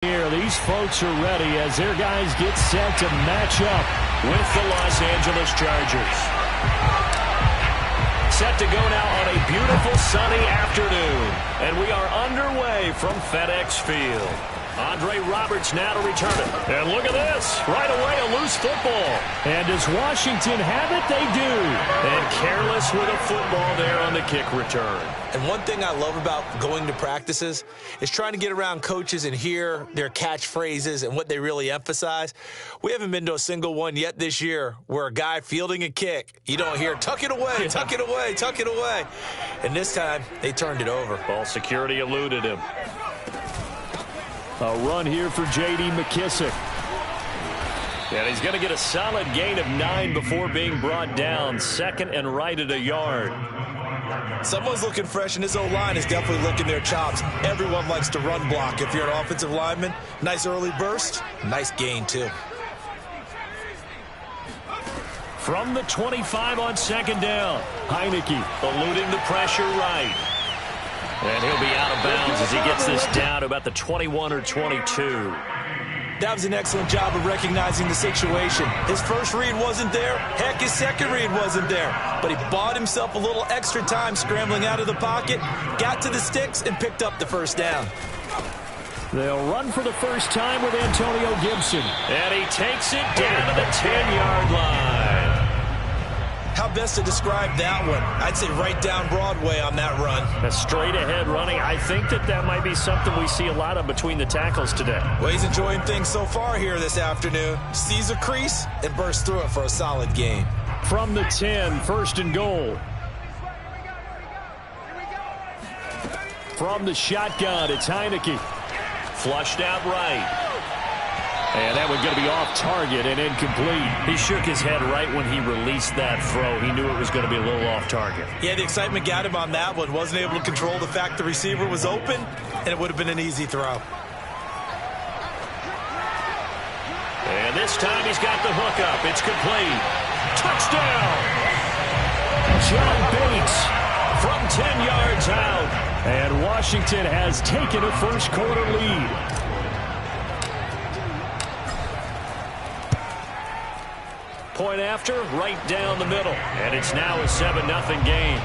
Here, these folks are ready as their guys get set to match up with the Los Angeles Chargers. Set to go now on a beautiful sunny afternoon, and we are underway from FedEx Field. Andre Roberts now to return it. And look at this. Right away, a loose football. And does Washington have it? They do. And careless with a football there on the kick return. And one thing I love about going to practices is trying to get around coaches and hear their catchphrases and what they really emphasize. We haven't been to a single one yet this year where a guy fielding a kick, you don't hear, tuck it away, tuck it away, tuck it away. And this time, they turned it over. Ball security eluded him. A run here for J.D. McKissic. And he's going to get a solid gain of 9 before being brought down. Second and right at a yard. Someone's looking fresh, and his O-line is definitely licking their chops. Everyone likes to run block. If you're an offensive lineman, nice early burst, nice gain too. From the 25 on second down, Heineke eluding the pressure right. And he'll be out of bounds as he gets this down to about the 21 or 22. That was an excellent job of recognizing the situation. His first read wasn't there. Heck, his second read wasn't there. But he bought himself a little extra time scrambling out of the pocket, got to the sticks, and picked up the first down. They'll run for the first time with Antonio Gibson. And he takes it down to the 10-yard line. How best to describe that one? I'd say right down Broadway on that run. A straight-ahead running. I think that might be something we see a lot of between the tackles today. Well, he's enjoying things so far here this afternoon. Sees a crease and bursts through it for a solid gain. From the 10, first and goal. From the shotgun, it's Heineke. Flushed out right. And that was going to be off target and incomplete. He shook his head right when he released that throw. He knew it was going to be a little off target. Yeah, the excitement got him on that one. Wasn't able to control the fact the receiver was open, and it would have been an easy throw. And this time he's got the hook up. It's complete. Touchdown! John Bates from 10 yards out. And Washington has taken a first quarter lead. Point after, right down the middle. And it's now a 7-0 game.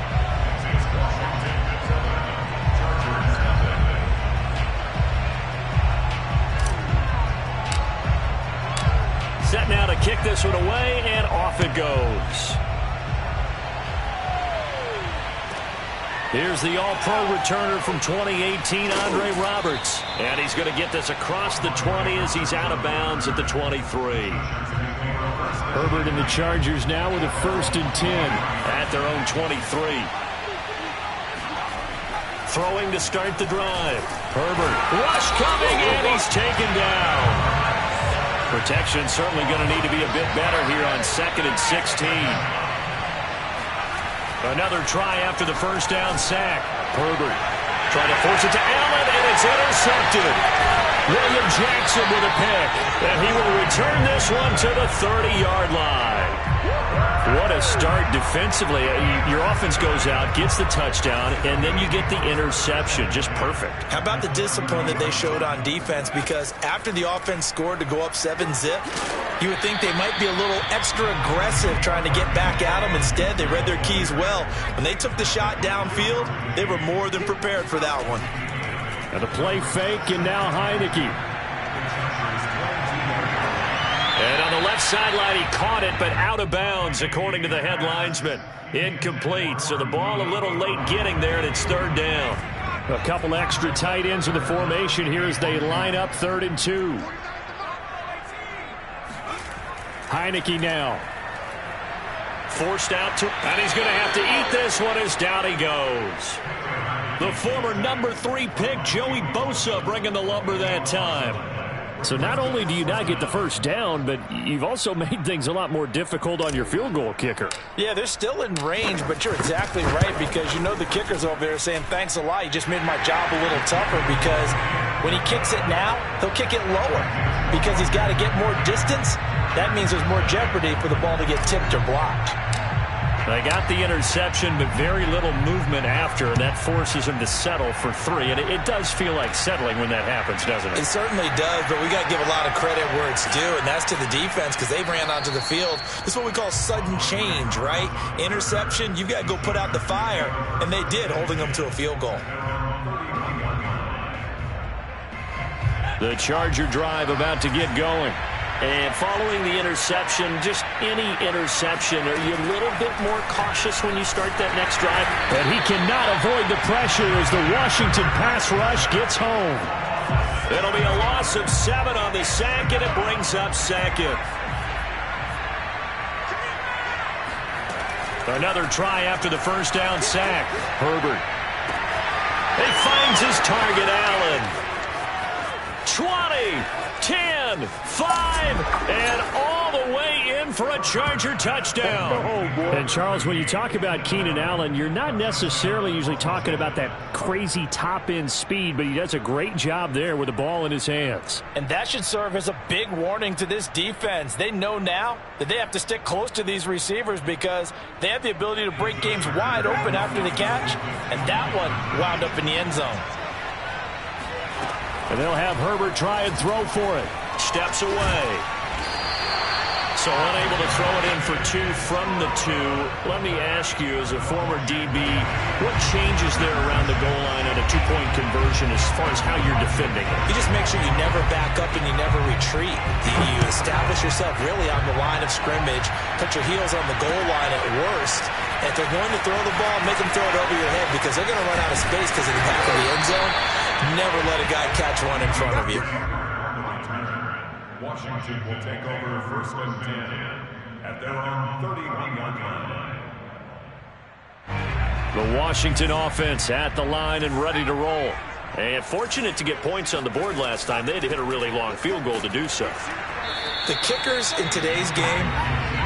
Set now to kick this one away, and off it goes. Here's the All-Pro returner from 2018, Andre Roberts. And he's going to get this across the 20 as he's out of bounds at the 23. Herbert and the Chargers now with a 1st and 10 at their own 23. Throwing to start the drive. Herbert, rush coming, and he's taken down. Protection certainly going to need to be a bit better here on 2nd and 16. Another try after the first down sack. Herbert trying to force it to Allen, and it's intercepted. William Jackson with a pick, and he will return this one to the 30-yard line. What a start defensively. Your offense goes out, gets the touchdown, and then you get the interception. Just perfect. How about the discipline that they showed on defense? Because after the offense scored to go up 7-zip, you would think they might be a little extra aggressive trying to get back at them. Instead, they read their keys well. When they took the shot downfield, they were more than prepared for that one. And a play fake, and now Heineke. And on the left sideline, he caught it, but out of bounds, according to the head linesman. Incomplete, so the ball a little late getting there, and it's 3rd down. A couple extra tight ends in the formation here as they line up 3rd and 2. Heineke now. Forced out to, and he's going to have to eat this one as down he goes. The former number 3 pick, Joey Bosa, bringing the lumber that time. So not only do you not get the first down, but you've also made things a lot more difficult on your field goal kicker. Yeah, they're still in range, but you're exactly right because you know the kicker's over there saying, thanks a lot. You just made my job a little tougher because when he kicks it now, he'll kick it lower because he's got to get more distance. That means there's more jeopardy for the ball to get tipped or blocked. They got the interception, but very little movement after, and that forces him to settle for 3. And it does feel like settling when that happens, doesn't it? It certainly does, but we got to give a lot of credit where it's due, and that's to the defense because they ran onto the field. This is what we call sudden change, right? Interception, you got to go put out the fire, and they did, holding them to a field goal. The Charger drive about to get going. And following the interception, just any interception, are you a little bit more cautious when you start that next drive? And he cannot avoid the pressure as the Washington pass rush gets home. It'll be a loss of 7 on the sack, and it brings up 2nd. Another try after the first down sack. Herbert. He finds his target, Allen. 20, 10, 5, and all the way in for a Charger touchdown. And, Charles, when you talk about Keenan Allen, you're not necessarily usually talking about that crazy top-end speed, but he does a great job there with the ball in his hands. And that should serve as a big warning to this defense. They know now that they have to stick close to these receivers because they have the ability to break games wide open after the catch, and that one wound up in the end zone. And they'll have Herbert try and throw for it. Steps away. So unable to throw it in for 2 from the 2. Let me ask you, as a former DB, what changes there around the goal line on a 2-point conversion as far as how you're defending it? You just make sure you never back up and you never retreat. You establish yourself really on the line of scrimmage, put your heels on the goal line at worst. And if they're going to throw the ball, make them throw it over your head because they're going to run out of space because of the back of the end zone. Never let a guy catch one in front of you. Washington will take over 1st and 10 at their own 31-yard line. The Washington offense at the line and ready to roll. And fortunate to get points on the board last time. They had to hit a really long field goal to do so. The kickers in today's game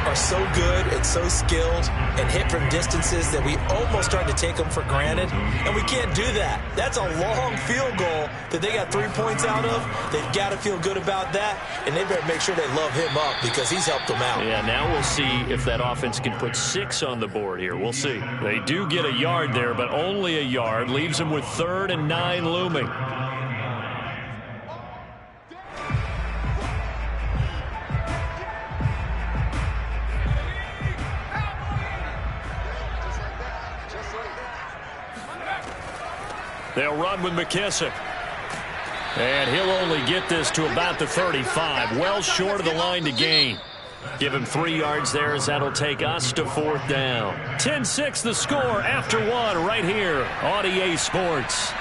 are so good and so skilled and hit from distances that we almost start to take them for granted, and we can't do that. That's a long field goal that they got 3 points out of. They've got to feel good about that, and they better make sure they love him up because he's helped them out. Yeah, now we'll see if that offense can put 6 on the board here. We'll see. They do get a yard there, but only a yard. Leaves them with 3rd and 9 looming. They'll run with McKissick. And he'll only get this to about the 35. Well short of the line to gain. Give him 3 yards there as that'll take us to 4th down. 10-6 the score after 1 right here on EA Sports.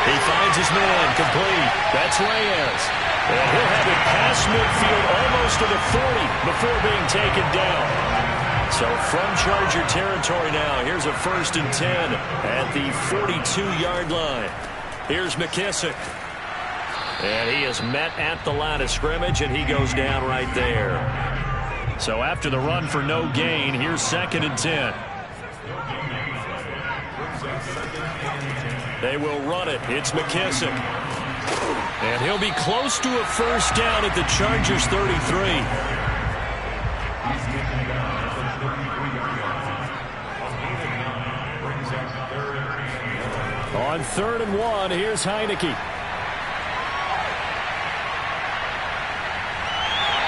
He finds his man complete. That's Reyes. And he'll have it past midfield almost to the 40 before being taken down. So from Charger territory now, here's a 1st and 10 at the 42-yard line. Here's McKissick. And he is met at the line of scrimmage, and he goes down right there. So after the run for no gain, here's 2nd and 10. They will run it. It's McKissick. And he'll be close to a 1st down at the Chargers 33. On 3rd and 1, here's Heineke.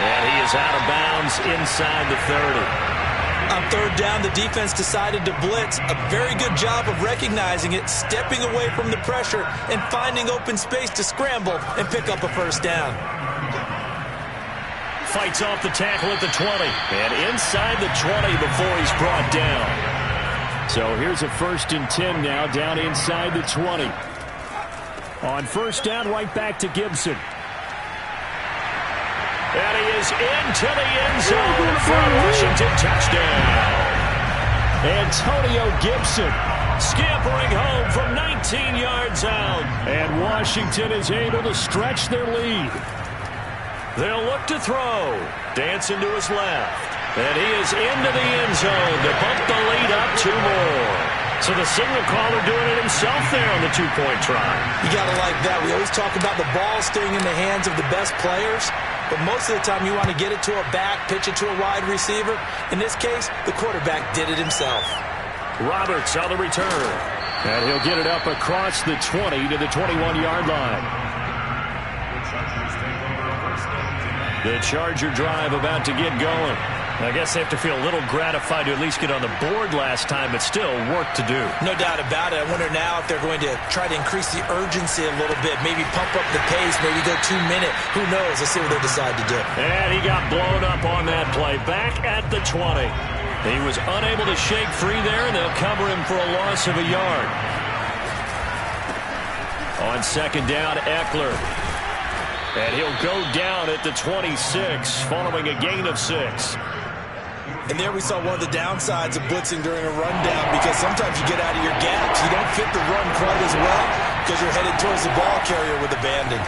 And he is out of bounds inside the 30. On 3rd down, the defense decided to blitz. A very good job of recognizing it, stepping away from the pressure, and finding open space to scramble and pick up a 1st down. Fights off the tackle at the 20. And inside the 20 before he's brought down. So here's a 1st and 10 now, down inside the 20. On 1st down, right back to Gibson. And he is into the end zone for a Washington touchdown. Antonio Gibson scampering home from 19 yards out. And Washington is able to stretch their lead. They'll look to throw. Dancing to his left. And he is into the end zone to bump the lead up 2 more. So the signal caller doing it himself there on the two-point try. You got to like that. We always talk about the ball staying in the hands of the best players, but most of the time you want to get it to a back, pitch it to a wide receiver. In this case, the quarterback did it himself. Roberts on the return. And he'll get it up across the 20 to the 21-yard line. The Charger drive about to get going. I guess they have to feel a little gratified to at least get on the board last time, but still work to do. No doubt about it. I wonder now if they're going to try to increase the urgency a little bit, maybe pump up the pace, maybe go 2 minute. Who knows? Let's see what they decide to do. And he got blown up on that play. Back at the 20. He was unable to shake free there, and they'll cover him for a loss of a yard. On second down, Eckler. And he'll go down at the 26, following a gain of 6. And there we saw one of the downsides of blitzing during a rundown, because sometimes you get out of your gaps. You don't fit the run quite as well because you're headed towards the ball carrier with abandon.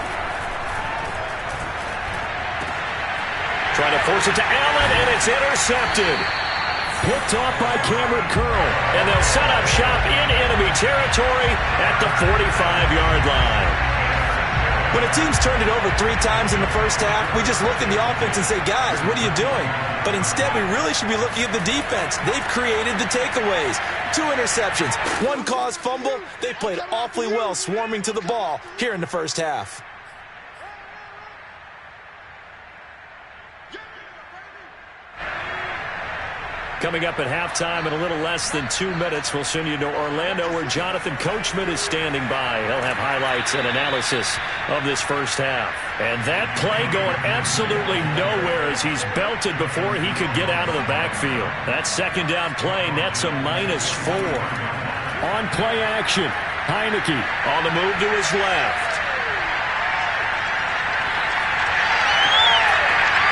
Trying to force it to Allen, and it's intercepted. Picked off by Cameron Curl. And they'll set up shop in enemy territory at the 45-yard line. When a team's turned it over 3 times in the first half, we just look at the offense and say, guys, what are you doing? But instead, we really should be looking at the defense. They've created the takeaways. 2 interceptions, 1 caused fumble. They played awfully well swarming to the ball here in the first half. Coming up at halftime in a little less than 2 minutes, we'll send you to Orlando, where Jonathan Coachman is standing by. He'll have highlights and analysis of this first half. And that play going absolutely nowhere as he's belted before he could get out of the backfield. That second down play nets a -4. On play action, Heineke on the move to his left.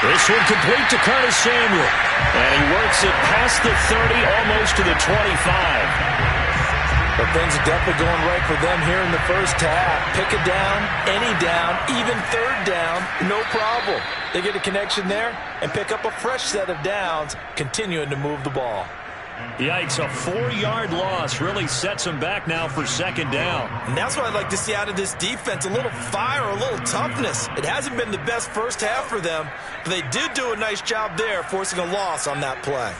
This one complete to Curtis Samuel. And he works it past the 30, almost to the 25. But things are definitely going right for them here in the first half. Pick a down, any down, even third down, no problem. They get a connection there and pick up a fresh set of downs, continuing to move the ball. Yikes, a 4-yard loss really sets them back now for second down. And that's what I'd like to see out of this defense, a little fire, a little toughness. It hasn't been the best first half for them, but they did do a nice job there, forcing a loss on that play.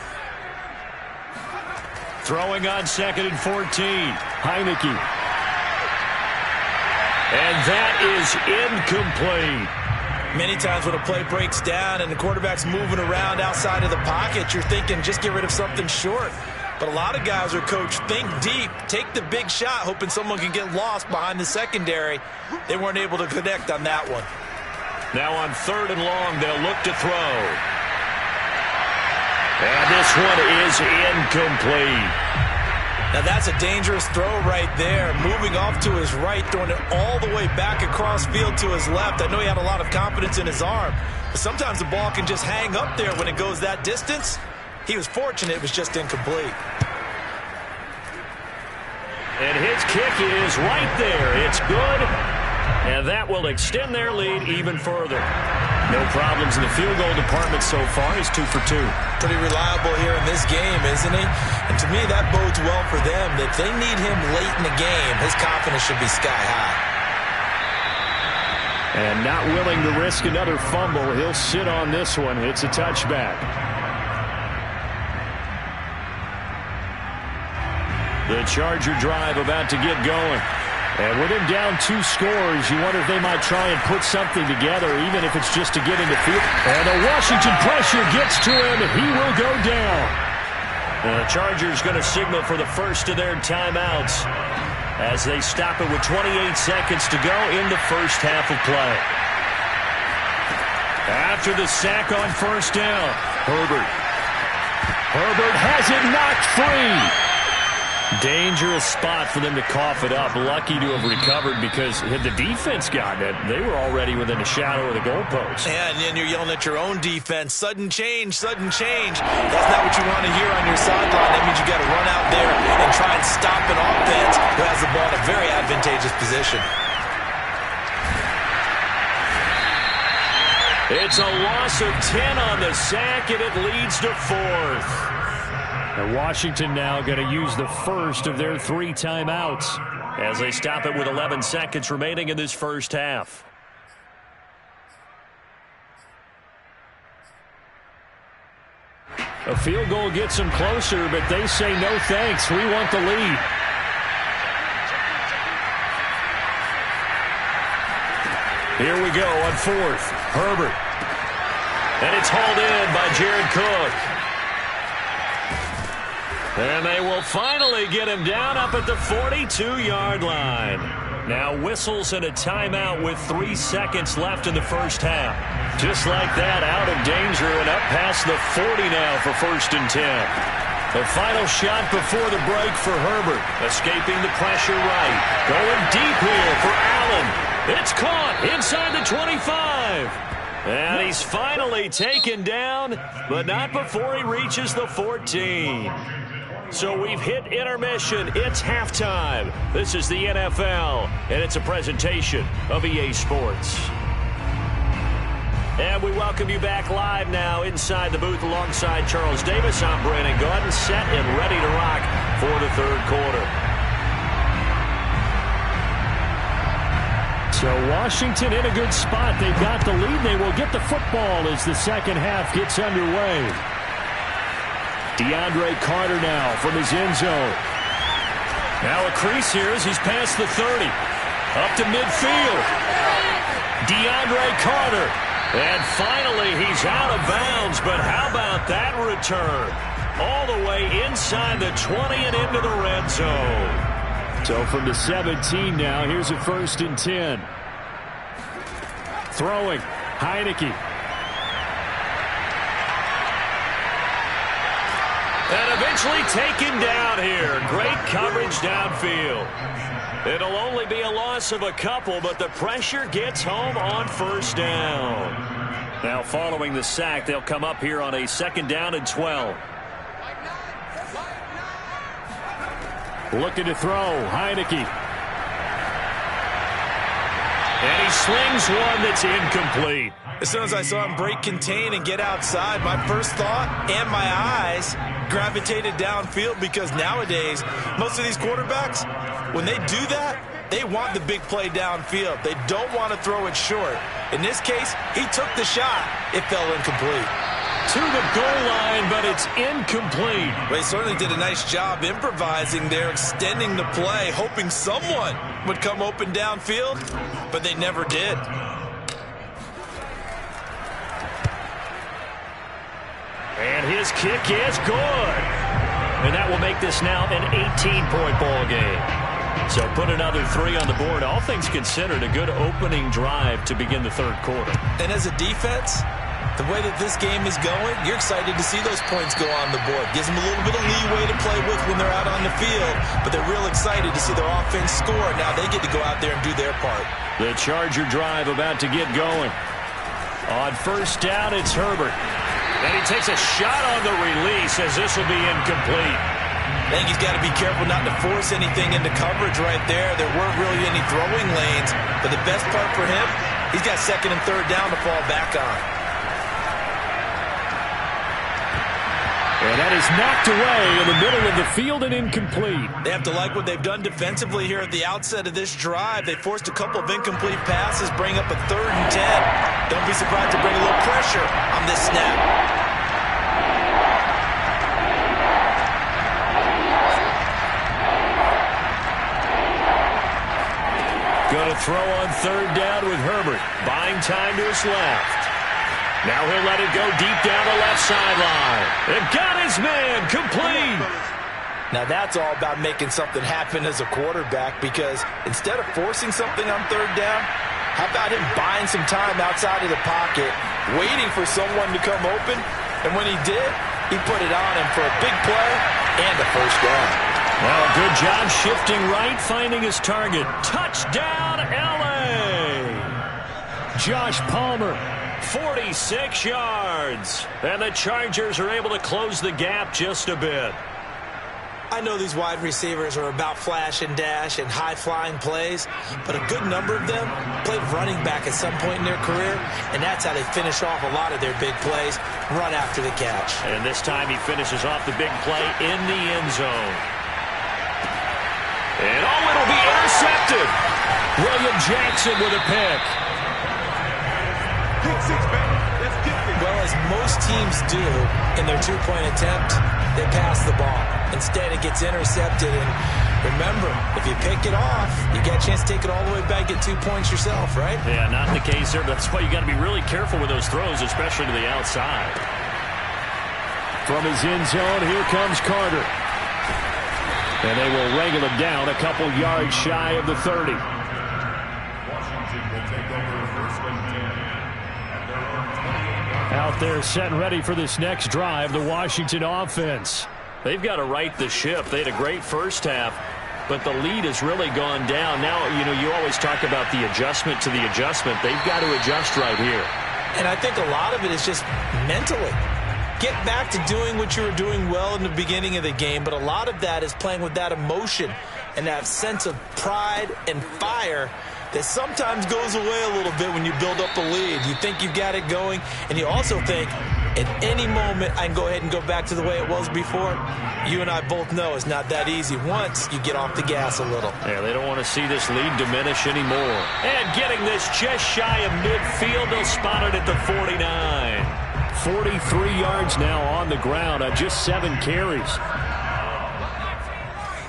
Throwing on 2nd and 14, Heineke. And that is incomplete. Many times when a play breaks down and the quarterback's moving around outside of the pocket, you're thinking just get rid of something short. But a lot of guys are coached, think deep, take the big shot, hoping someone can get lost behind the secondary. They weren't able to connect on that one. Now on 3rd and long, they'll look to throw. And this one is incomplete. Now that's a dangerous throw right there. Moving off to his right, throwing it all the way back across field to his left. I know he had a lot of confidence in his arm, but sometimes the ball can just hang up there when it goes that distance. He was fortunate it was just incomplete. And his kick is right there. It's good. And that will extend their lead even further. No problems in the field goal department so far. He's 2 for 2. Pretty reliable here in this game, isn't he? And to me, that bodes well for them. If they need him late in the game, his confidence should be sky high. And not willing to risk another fumble, he'll sit on this one. It's a touchback. The Charger drive about to get going. And with him down 2 scores, you wonder if they might try and put something together, even if it's just to get into field. And the Washington pressure gets to him, and he will go down. The Chargers going to signal for the first of their timeouts as they stop it with 28 seconds to go in the first half of play. After the sack on 1st down, Herbert has it knocked free. Dangerous spot for them to cough it up. Lucky to have recovered, because had the defense gotten it, they were already within a shadow of the goalpost. Yeah, and then you're yelling at your own defense. Sudden change, sudden change. That's not what you want to hear on your sideline. That means you got to run out there and try and stop an offense who has the ball in a very advantageous position. It's a loss of 10 on the sack, and it leads to 4th. And Washington now going to use the first of their 3 timeouts as they stop it with 11 seconds remaining in this first half. A field goal gets them closer, but they say no thanks. We want the lead. Here we go on 4th. Herbert. And it's hauled in by Jared Cook. And they will finally get him down up at the 42-yard line. Now whistles and a timeout with 3 seconds left in the first half. Just like that, out of danger and up past the 40 now for 1st and 10. The final shot before the break for Herbert. Escaping the pressure right. Going deep here for Allen. It's caught inside the 25. And he's finally taken down, but not before he reaches the 14. So we've hit intermission. It's halftime. This is the NFL, and it's a presentation of EA Sports. And we welcome you back live now inside the booth alongside Charles Davis. I'm Brandon Gaudin, set and ready to rock for the third quarter. So Washington in a good spot. They've got the lead. They will get the football as the second half gets underway. DeAndre Carter now from his end zone. Now a crease here as he's past the 30. Up to midfield. DeAndre Carter. And finally he's out of bounds, but how about that return? All the way inside the 20 and into the red zone. So from the 17 now, here's a 1st and 10. Throwing, Heineke. And eventually taken down here. Great coverage downfield. It'll only be a loss of a couple, but the pressure gets home on 1st down. Now following the sack, they'll come up here on a 2nd down and 12. Looking to throw, Heineke. And he slings one that's incomplete. As soon as I saw him break contain and get outside, my first thought and my eyes gravitated downfield, because nowadays, most of these quarterbacks, when they do that, they want the big play downfield. They don't want to throw it short. In this case, he took the shot. It fell incomplete. To the goal line, but it's incomplete. Well, he certainly did a nice job improvising there, extending the play, hoping someone would come open downfield, but they never did. And his kick is good. And that will make this now an 18-point ball game. So put another 3 on the board. All things considered, a good opening drive to begin the third quarter. And as a defense, the way that this game is going, you're excited to see those points go on the board. Gives them a little bit of leeway to play with when they're out on the field, but they're real excited to see their offense score. Now they get to go out there and do their part. The Charger drive about to get going. On 1st down, it's Herbert. And he takes a shot on the release as this will be incomplete. I think he's got to be careful not to force anything into coverage right there. There weren't really any throwing lanes, but the best part for him, he's got 2nd and 3rd down to fall back on. And that is knocked away in the middle of the field and incomplete. They have to like what they've done defensively here at the outset of this drive. They forced a couple of incomplete passes, bring up a 3rd and 10. Don't be surprised to bring a little pressure on this snap. Going to throw on 3rd down with Herbert. Buying time to his left. Now he'll let it go deep down the left sideline. And got his man complete. Now that's all about making something happen as a quarterback, because instead of forcing something on 3rd down, how about him buying some time outside of the pocket, waiting for someone to come open, and when he did, he put it on him for a big play and a 1st down. Well, good job shifting right, finding his target. Touchdown, L.A. Josh Palmer, 46 yards. And the Chargers are able to close the gap just a bit. I I know these wide receivers are about flash and dash and high-flying plays, but a good number of them played running back at some point in their career, and that's how they finish off a lot of their big plays, run after the catch. And this time he finishes off the big play in the end zone. And it'll be intercepted. William Jackson with a pick. Well, as most teams do in their two-point attempt, they pass the ball. Instead, it gets intercepted. And remember, if you pick it off, you get a chance to take it all the way back, get 2 points yourself, right? Yeah, not the case there. That's why you got to be really careful with those throws, especially to the outside. From his end zone, here comes Carter. And they will wrangle him down a couple yards shy of the 30. Washington will take over first and 10. Out there set and ready for this next drive, the Washington offense. They've got to right the ship. They had a great first half, but the lead has really gone down. Now, you always talk about the adjustment to the adjustment. They've got to adjust right here. And I think a lot of it is just mentally. Get back to doing what you were doing well in the beginning of the game, but a lot of that is playing with that emotion and that sense of pride and fire that sometimes goes away a little bit when you build up a lead. You think you've got it going, and you also think at any moment I can go ahead and go back to the way it was before. You and I both know it's not that easy once you get off the gas a little. Yeah, they don't want to see this lead diminish anymore. And getting this just shy of midfield, they'll spot it at the 49. 43 yards now on the ground on just 7 carries.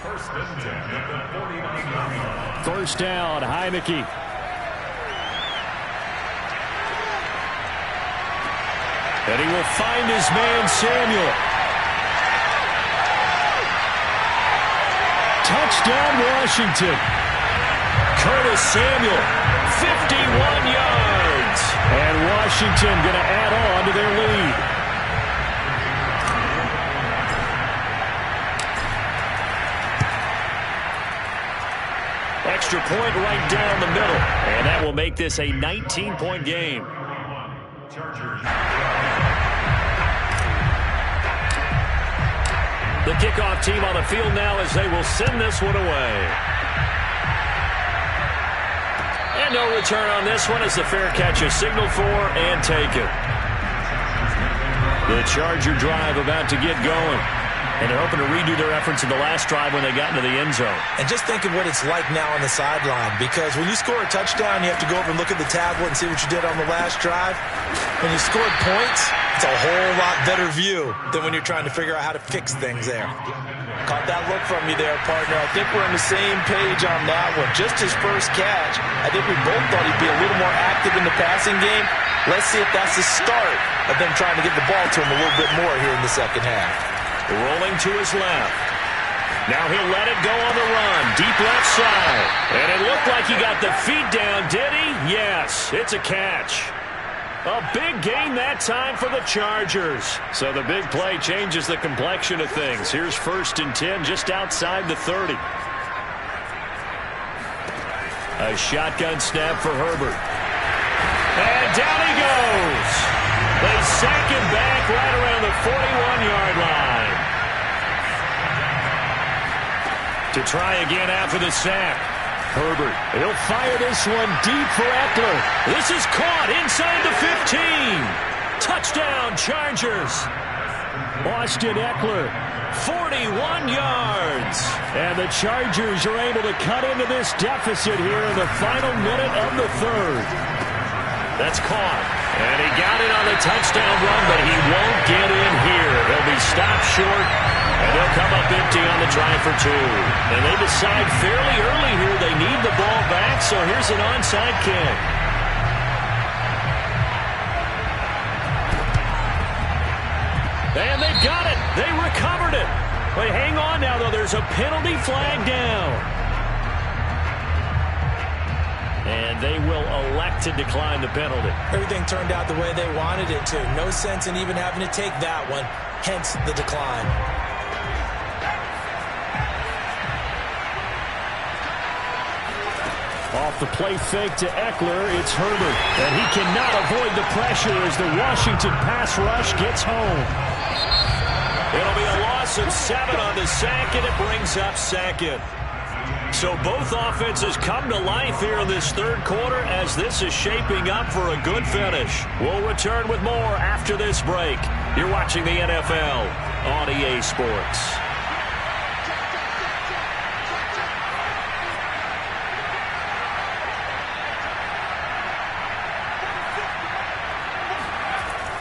First and 10 at the 49. First down, Heineke. And he will find his man, Samuel. Touchdown, Washington. Curtis Samuel, 51 yards. And Washington going to add on to their lead. Extra point right down the middle. And that will make this a 19-point game. The kickoff team on the field now as they will send this one away. And no return on this one as the fair catch is signaled for and taken. The Charger drive about to get going. And they're hoping to redo their efforts in the last drive when they got into the end zone. And just think of what it's like now on the sideline, because when you score a touchdown, you have to go over and look at the tablet and see what you did on the last drive. When you scored points, it's a whole lot better view than when you're trying to figure out how to fix things there. Caught that look from you there, partner. I think we're on the same page on that one. Just his first catch, I think we both thought he'd be a little more active in the passing game. Let's see if that's the start of them trying to get the ball to him a little bit more here in the second half. Rolling to his left. Now he'll let it go on the run. Deep left side. And it looked like he got the feet down, did he? Yes, it's a catch. A big gain that time for the Chargers. So the big play changes the complexion of things. Here's first and 10 just outside the 30. A shotgun snap for Herbert. And down he goes. They sack him back right around the 41-yard line. To try again after the sack. Herbert, he'll fire this one deep for Eckler. This is caught inside the 15. Touchdown, Chargers. Austin Eckler, 41 yards. And the Chargers are able to cut into this deficit here in the final minute of the third. That's caught. And he got it on the touchdown run, but he won't get in here. He'll be stopped short, and they'll come up empty on the try for 2. And they decide fairly early here they need the ball back, so here's an onside kick. And they got it. They recovered it. But hang on now, though. There's a penalty flag down. And they will elect to decline the penalty. Everything turned out the way they wanted it to. No sense in even having to take that one, hence the decline. Off the play fake to Eckler, it's Herbert. And he cannot avoid the pressure as the Washington pass rush gets home. It'll be a loss loss of 7 on the sack, and it brings up second. So both offenses come to life here in this third quarter as this is shaping up for a good finish. We'll return with more after this break. You're watching the NFL on EA Sports.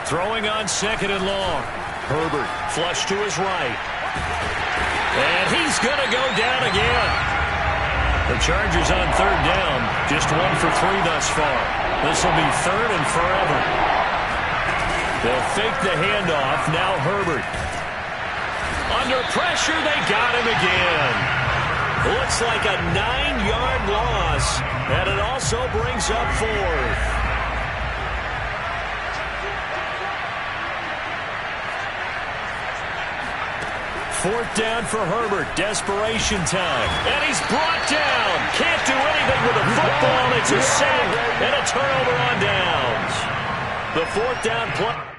Throwing on second and long. Herbert flush to his right. And he's going to go down again. The Chargers on third down. Just 1 for 3 thus far. This will be third and forever. They'll fake the handoff. Now Herbert. Under pressure, they got him again. Looks like a 9-yard loss. And it also brings up 4th. Fourth down for Herbert. Desperation time. And he's brought down. Can't do anything with the football. It's a sack and a turnover on downs. The fourth down play.